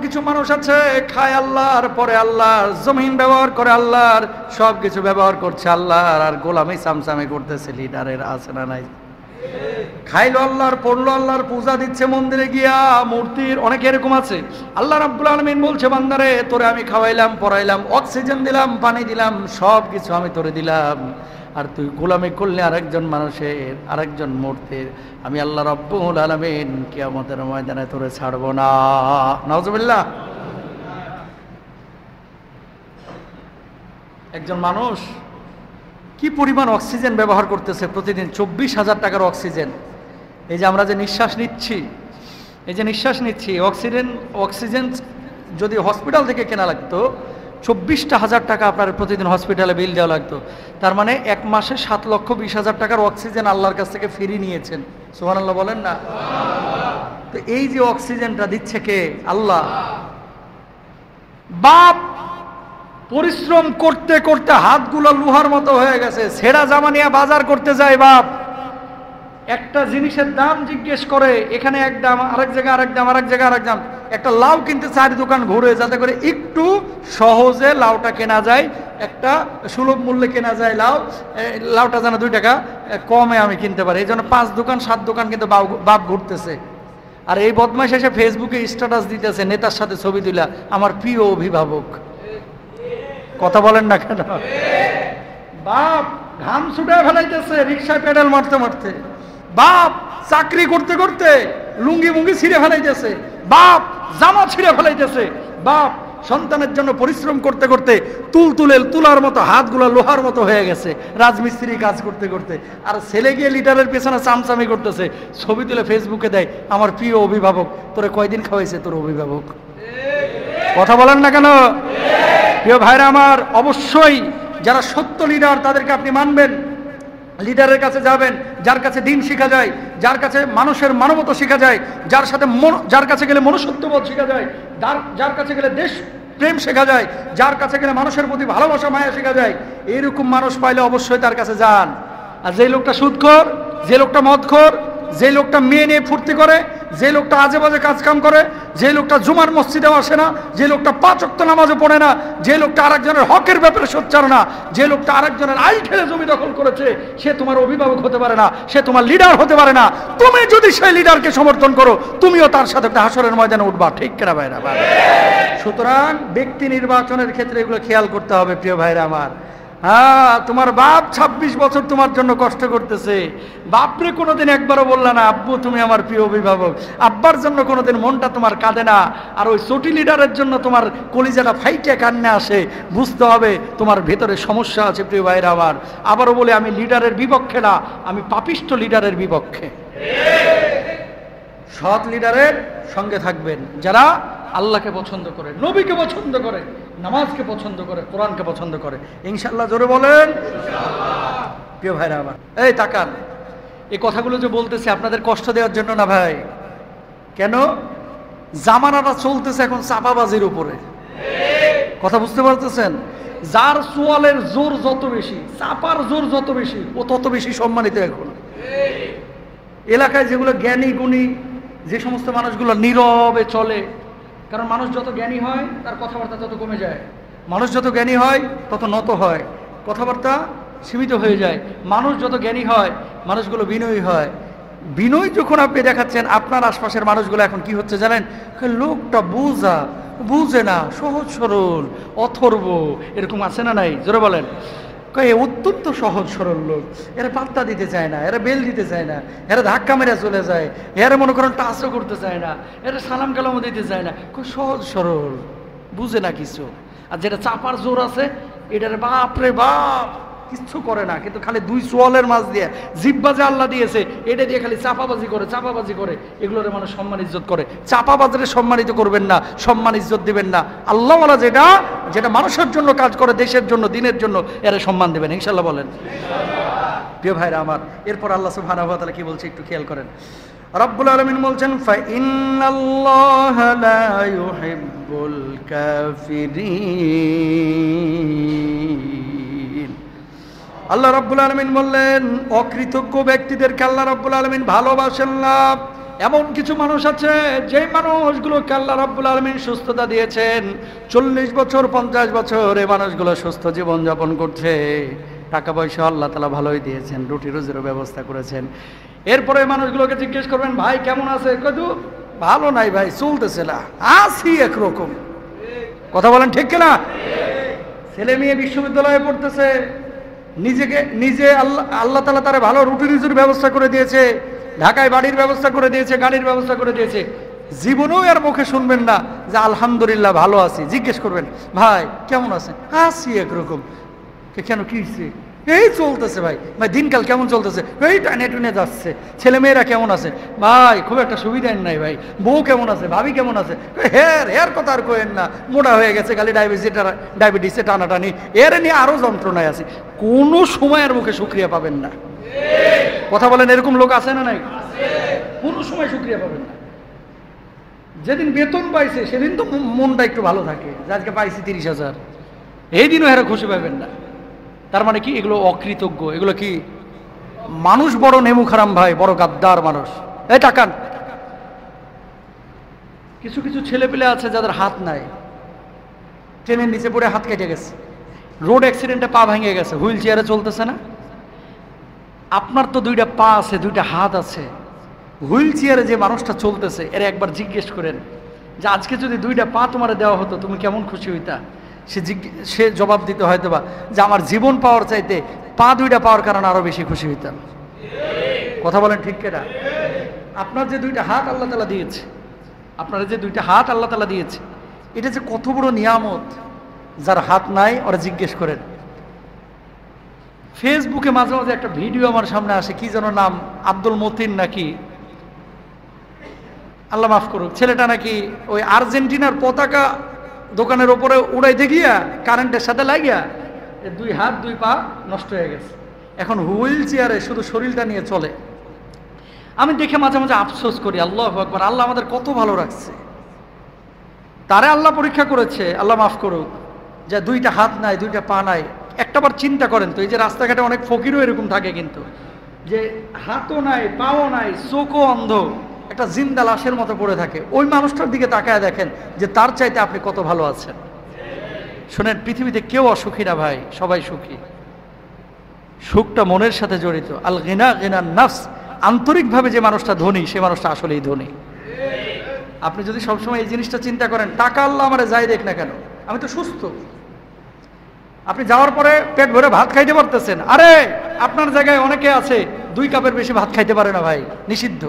কিছু মানুষ আছে খায় আল্লাহর, পরে আল্লাহর, জমিন ব্যবহার করে আল্লাহর, সব কিছু ব্যবহার করছে আল্লাহর, আর গোলামি সামসামি করতেছে লিডারের। আছে না নাই? খাইলো আল্লাহর, পড়লো আল্লাহর, পূজা দিচ্ছে মন্দিরে গিয়া মূর্তির। অনেকে এরকম আছে। আল্লাহ রাব্বুল আলামিন বলছে, বান্দারে তোরে আমি খাওয়াইলাম, পড়াইলাম, অক্সিজেন দিলাম, পানি দিলাম, সব কিছু আমি তোরে দিলাম, আর তুই গোলামি করলে আরেকজন মানুষের, আরেকজন মূর্তির। আমি আল্লাহ রাব্বুল আলামিন কিয়ামতের ময়দানে তোরে ছাড়বো না। নাউজুবিল্লাহ। একজন মানুষ কি পরিমাণ অক্সিজেন ব্যবহার করতেছে প্রতিদিন, 24,000 টাকার অক্সিজেন। এই যে আমরা যে নিঃশ্বাস নিচ্ছি, এই যে নিঃশ্বাস নিচ্ছি, অক্সিজেন যদি হসপিটাল থেকে কেনা লাগতো, 24,000 টাকা আপনার প্রতিদিন হসপিটালে বিল দেওয়া লাগতো। তার মানে এক মাসে 7,20,000 টাকার অক্সিজেন আল্লাহর কাছ থেকে ফ্রি নিয়েছেন। সুবহানাল্লাহ বলেন না? তো এই যে অক্সিজেনটা দিচ্ছে কে? আল্লাহ। বাপ পরিশ্রম করতে করতে হাতগুলো লোহার মতো হয়ে গেছে, ছেঁড়া জামা নিয়ে বাজার করতে যায় বাপ, একটা জিনিসের দাম জিজ্ঞেস করে, এখানে এক দাম, আরেক জায়গায় আরেক দাম, আরেক জায়গায় আরেক দাম। একটা লাউ কিনতে 4 দোকান ঘুরে, যাতে করে একটু সহজে লাউটা কেনা যায়, একটা সুলভ মূল্যে কেনা যায় লাউটা যেন 2 টাকা কমে আমি কিনতে পারি। এই জন্য 5 দোকান 7 দোকান কিন্তু বাপ ঘুরতেছে। আর এই বদমাইশ এসে ফেসবুকে স্ট্যাটাস দিতেছে নেতার সাথে ছবি তুলা, আমার প্রিয় অভিভাবক। কথা বলেন না কেন? বাপ ঘাম ছুটে ফেলাইতেছে রিক্সায় পেডাল মারতে মারতে, বাপ চাকরি করতে করতে লুঙ্গি মুঙ্গি ছিঁড়ে ফেলাইতেছে, বাপ জামা ছিঁড়ে ফেলাইতেছে, বাপ সন্তানের জন্য পরিশ্রম করতে করতে তুলার মতো হাতগুলো লোহার মতো হয়ে গেছে রাজমিস্ত্রি কাজ করতে করতে। আর ছেলে গিয়ে লিডারের পেছনে চামচামি করতেছে, ছবি তুলে ফেসবুকে দেয়, আমার প্রিয় অভিভাবক। তোরে কয়দিন খাওয়াইছে তোর অভিভাবক? কথা বলেন না কেন? প্রিয় ভাইরা আমার, অবশ্যই যারা সত্য লিডার তাদেরকে আপনি মানবেন, লিডারের কাছে যাবেন যার কাছে দিন শেখা যায়, যার কাছে মানুষের মানবতা শেখা যায়, যার কাছে গেলে মনুষ্যত্ববোধ শেখা যায়, যার কাছে গেলে দেশ প্রেম শেখা যায়, যার কাছে গেলে মানুষের প্রতি ভালোবাসা মায়া শেখা যায়। এরকম মানুষ পাইলে অবশ্যই তার কাছে যান। আর যে লোকটা সুদখোর, যে লোকটা মদখোর, যে লোকটা মেয়ে নিয়ে ফুর্তি করে, যে লোকটা আজে বাজে কাজ কাম করে, যে লোকটা জুমার মসজিদেও আসে না, যে লোকটা 5 ওয়াক্ত নামাজও পড়ে না, যে লোকটা আরেকজনের হকের ব্যাপারে সোচ্চার না, যে লোকটা আরেকজনের আইল ঠেলে জমি দখল করেছে, সে তোমার অভিভাবক হতে পারে না, সে তোমার লিডার হতে পারে না। তুমি যদি সেই লিডারকে সমর্থন করো, তুমিও তার সাথে হাসরের ময়দানে উঠবা। ঠিক কিনা ভাইরা? সুতরাং ব্যক্তি নির্বাচনের ক্ষেত্রে এগুলো খেয়াল করতে হবে প্রিয় ভাইরা আমার। হ্যাঁ, তোমার বাপ 26 বছর তোমার জন্য কষ্ট করতেছে, বাপরে কোনোদিন একবারও বললা না আব্বু তুমি আমার প্রিয় অভিভাবক, আব্বার জন্য কোনোদিন মনটা তোমার কাঁদে না, আর ওই চটি লিডারের জন্য তোমার কলিজাটা ফাইটে কান্না আসে, বুঝতে হবে তোমার ভেতরে সমস্যা আছে প্রিয় ভাইরা আমার। আবারও বলে, আমি লিডারের বিপক্ষে না, আমি পাপিষ্ঠ লিডারের বিপক্ষে। সৎ লিডারের সঙ্গে থাকবেন যারা আল্লাহকে পছন্দ করে, নবীকে পছন্দ করে, নামাজকে পছন্দ করে, কোরআনকে পছন্দ করে। ইনশাআল্লাহ জোরে বলেন ইনশাআল্লাহ। প্রিয় ভাইরা আমার, এই তাকান, এই কথাগুলো যে বলতেছি আপনাদের কষ্ট দেওয়ার জন্য না ভাই। কেন? জামানাটা চলতেছে এখন চাপাবাজির উপরে। কথা বুঝতে পারতেছেন? যার সোয়ালের জোর যত বেশি, চাপার জোর যত বেশি, ও তত বেশি সম্মানিত। এখন এলাকায় যেগুলো জ্ঞানী গুণী, যে সমস্ত মানুষগুলো নীরবে চলে, কারণ মানুষ যত জ্ঞানী হয় তার কথাবার্তা তত কমে যায়, মানুষ যত জ্ঞানী হয় তত নত হয়, কথাবার্তা সীমিত হয়ে যায়। মানুষ যত জ্ঞানী হয় মানুষগুলো বিনয়ী হয়। বিনয় যখন আপনি দেখাচ্ছেন, আপনার আশপাশের মানুষগুলো এখন কি হচ্ছে জানেন? লোকটা বুঝে না, সহজ সরল, অথর্ব, এরকম আছে না নাই? জোরে বলেন। অত্যন্ত সহজ সরল লোক, এরা পাত্তা দিতে চায় না, এরা বেল দিতে চায় না, এরা ধাক্কা মেরে চলে যায়, এরা মনে করেন টাচও করতে চায় না, এরা সালাম কালামও দিতে চায় না, খুব সহজ সরল, বুঝে না কিছু। আর যেটা চাপার জোর আছে, এটার বাপরে বাপ কিচ্ছু করে না, কিন্তু খালি 2 সোয়ালের মাছ দিয়ে জিব্বা যে আল্লাহ দিয়েছে, এটা দিয়ে খালি চাপাবাজি করে। এগুলোর মানুষ সম্মান ইজ্জত করে। চাপাবাজরে সম্মানিত করবেন না, সম্মান ইজ্জত দিবেন না। আল্লাহওয়ালা যেটা মানুষের জন্য কাজ করে, দেশের জন্য, দিনের জন্য, এরা সম্মান দিবেন। ইনশাআল্লাহ বলেন প্রিয় ভাইরা আমার। এরপর আল্লাহ সুবহানাহু ওয়া তাআলা কি বলছে একটু খেয়াল করেন। রব্বুল আলামিন বলছেন, ফা ইন্নাল্লাহা লা ইউহিব্বুল কাফিরিন। আল্লাহ রাব্বুল আলামিন বললেন, অকৃতজ্ঞ ব্যক্তিদেরকে আল্লাহ রাব্বুল আলামিন ভালোবাসেন না। এমন কিছু মানুষ আছে যে মানুষগুলোকে আল্লাহ রাব্বুল আলামিন সুস্থতা দিয়েছেন, 40 বছর 50 বছর এই মানুষগুলো সুস্থ জীবন যাপন করছে, টাকা পয়সা আল্লাহ তাআলা ভালোই দিয়েছেন, রুটি রুজির ব্যবস্থা করেছেন। এরপরে মানুষগুলোকে জিজ্ঞেস করবেন ভাই কেমন আছে, কদু ভালো নাই ভাই, চলতেছে না, আছি একরকম। কথা বলেন ঠিক কিনা? ছেলে মেয়ে বিশ্ববিদ্যালয়ে পড়তেছে, নিজে আল্লাহ তাআলা তারে ভালো রুটি রুজির ব্যবস্থা করে দিয়েছে, ঢাকায় বাড়ির ব্যবস্থা করে দিয়েছে, গাড়ির ব্যবস্থা করে দিয়েছে, জীবনেও আর মুখে শুনবেন না যে আলহামদুলিল্লাহ ভালো আছি। জিজ্ঞেস করবেন ভাই কেমন আছেন, আছি একরকম। কেন কি হয়েছে? এই চলতেছে ভাই। ভাই দিনকাল কেমন চলতেছে? এই টানে টুনে যাচ্ছে। ছেলে মেয়েরা কেমন আছে? ভাই খুব একটা সুবিধাই নাই ভাই। বউ কেমন আছে, ভাবি কেমন আছে? হের কথা আর কইেন না, মোটা হয়ে গেছে, খালি ডায়াবেটিসে টানাটানি, এর নিয়ে আরো যন্ত্রণায় আছে। কোনো সময়ের মুখে শুকরিয়া পাবেন না। কথা বলেন, এরকম লোক আছে না নাই? কোনো সময় শুকরিয়া পাবেন না। যেদিন বেতন পাইছে সেদিন তো মনটা একটু ভালো থাকে, যে আজকে পাইছি 30,000, এই দিনও এরা খুশি পাবেন না। তার মানে কি? এগুলো অকৃতজ্ঞ। এগুলো কি? মানুষ বড় নেমুখারাম ভাই, বড় গাদ্দার মানুষ। এই টাকান। কিছু কিছু ছেলে পেলে আছে যাদের হাত নাই, ট্রেনের নিচে পড়ে হাত কেটে গেছে, রোড অ্যাক্সিডেন্টে পা ভেঙে গেছে, হুইল চেয়ারে চলতেছে না। আপনার তো 2টা পা আছে, 2টা হাত আছে, হুইল চেয়ারে যে মানুষটা চলতেছে এর একবার জিজ্ঞেস করেন যে আজকে যদি 2টা পা তোমার দেওয়া হতো তুমি কেমন খুশি হইতা? সে জবাব দিতে হয়তো বা যে আমার জীবন পাওয়ার চাইতে পা 2টা পাওয়ার কারণে আরো বেশি খুশি হইতাম। কথা বলেন ঠিক কিনা? আপনার যে 2টা হাত আল্লাহ তাআলা দিয়েছে, আপনার যে 2টা হাত আল্লাহ তাআলা দিয়েছে, এটা যে কত বড় নিয়ামত। যার হাত নাই ওরা জিজ্ঞেস করেন। ফেসবুকে মাঝে মাঝে একটা ভিডিও আমার সামনে আসে, কি যেন নাম, আব্দুল মতিন নাকি, আল্লাহ মাফ করুক, ছেলেটা নাকি ওই আর্জেন্টিনার পতাকা দোকানের ওপরে উড়াইতে গিয়া কারেন্টের সাথে লাগিয়া 2 হাত 2 পা নষ্ট হয়ে গেছে। এখন হুইল চেয়ারে শুধু শরীরটা নিয়ে চলে। আমি দেখে মাঝে মাঝে আফসোস করি, আল্লাহু আকবার, আল্লাহ আমাদের কত ভালো রাখছে। তারে আল্লাহ পরীক্ষা করেছে, আল্লাহ মাফ করুক, যে 2টা হাত নাই 2টা পা নাই। একটাবার চিন্তা করেন তো, এই যে রাস্তাঘাটে অনেক ফকিরও এরকম থাকে কিন্তু, যে হাতও নাই পাও নাই, চোখও অন্ধ, একটা জিন্দা লাশের মতো পড়ে থাকে। ওই মানুষটার দিকে তাকায় দেখেন যে তার চাইতে আপনি কত ভালো আছেন। শোনেন, পৃথিবীতে কেউ অসুখী না ভাই, সবাই সুখী। সুখটা মনের সাথে জড়িত। আল গিনা গিনান নাফস, আন্তরিকভাবে যে মানুষটা ধনী সে মানুষটা আসলেই ধনী। আপনি যদি সবসময় এই জিনিসটা চিন্তা করেন, টাকা আল্লাহ আমারে যাই দেখ না কেন, আমি তো সুস্থ। আপনি যাওয়ার পরে পেট ভরে ভাত খাইতে পারতেছেন, আরে আপনার জায়গায় অনেকে আছে 2 কাপের বেশি ভাত খাইতে পারে না ভাই, নিষিদ্ধ।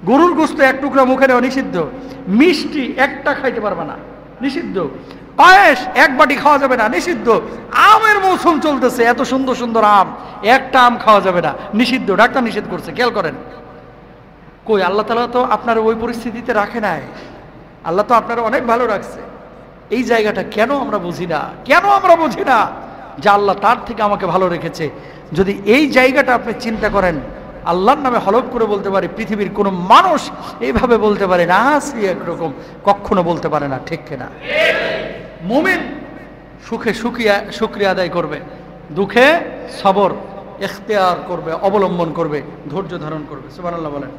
গরুর গোশত 1 টুকরা মুখে নেওয়া নিষিদ্ধ, মিষ্টি একটা খাইতে পারবে না, নিষিদ্ধ। পায়েস 1 বাটি খাওয়া যাবে না, নিষিদ্ধ। আমের মৌসুম চলতেছে, এত সুন্দর সুন্দর আম, একটা আম খাওয়া যাবে না, নিষিদ্ধ, ডাক্তার নিষেধ করছে। খেয়াল করেন, কই আল্লাহ তাআলা তো আপনার ওই পরিস্থিতিতে রাখে নাই। আল্লাহ তো আপনার অনেক ভালো রাখছে। এই জায়গাটা কেন আমরা বুঝি না? কেন আমরা বুঝি না যে আল্লাহ তার থেকে আমাকে ভালো রেখেছে? যদি এই জায়গাটা আপনি চিন্তা করেন, আল্লাহর নামে হলফ করে বলতে পারি, পৃথিবীর কোনো মানুষ এইভাবে বলতে পারে না আছি একরকম, কখনো বলতে পারে না। ঠিক কিনা? মুমিন সুখে শুকরিয়া আদায় করবে, দুঃখে সবর ইখতিয়ার করবে, অবলম্বন করবে, ধৈর্য ধারণ করবে। সুবহানাল্লাহ বলেন।